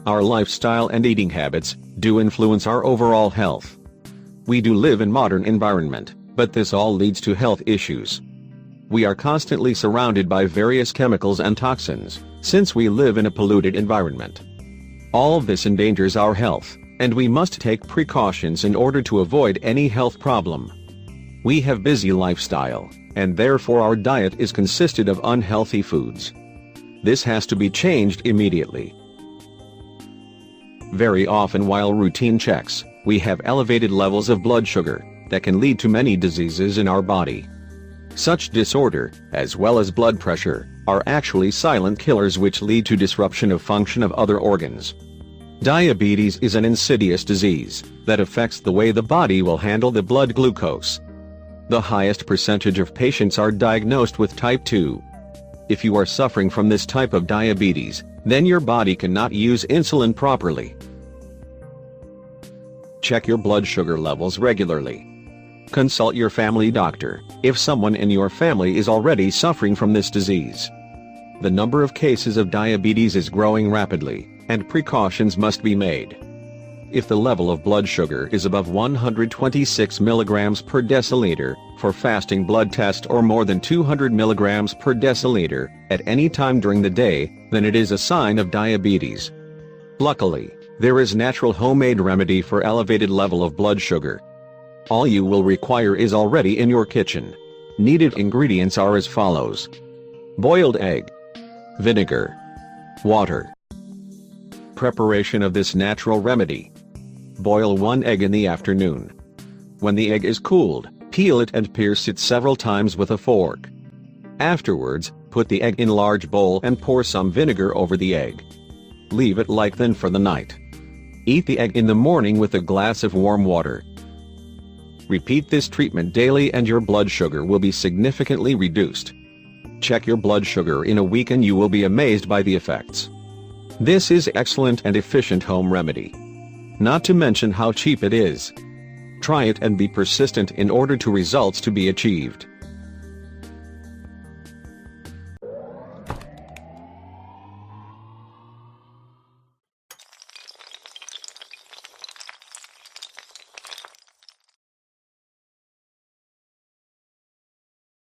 Our lifestyle and eating habits do influence our overall health. We do live in modern environment, but this all leads to health issues. We are constantly surrounded by various chemicals and toxins, since we live in a polluted environment. All this endangers our health, and we must take precautions in order to avoid any health problem. We have busy lifestyle, and therefore our diet is consisted of unhealthy foods. This has to be changed immediately. Very often while routine checks, we have elevated levels of blood sugar that can lead to many diseases in our body. Such disorder, as well as blood pressure, are actually silent killers which lead to disruption of function of other organs. Diabetes is an insidious disease that affects the way the body will handle the blood glucose. The highest percentage of patients are diagnosed with type 2. If you are suffering from this type of diabetes, then your body cannot use insulin properly. Check your blood sugar levels regularly. Consult your family doctor if someone in your family is already suffering from this disease. The number of cases of diabetes is growing rapidly, and precautions must be made. If the level of blood sugar is above 126 mg per deciliter for fasting blood test or more than 200 mg per deciliter at any time during the day, then it is a sign of diabetes. Luckily, there is natural homemade remedy for elevated level of blood sugar. All you will require is already in your kitchen. Needed ingredients are as follows: boiled egg, vinegar, water. Preparation of this natural remedy. Boil 1 egg in the afternoon. When the egg is cooled, peel it and pierce it several times with a fork. Afterwards, put the egg in large bowl and pour some vinegar over the egg. Leave it like that for the night. Eat the egg in the morning with a glass of warm water. Repeat this treatment daily and your blood sugar will be significantly reduced. Check your blood sugar in a week and you will be amazed by the effects. This is excellent and efficient home remedy. Not to mention how cheap it is. Try it and be persistent in order to results to be achieved.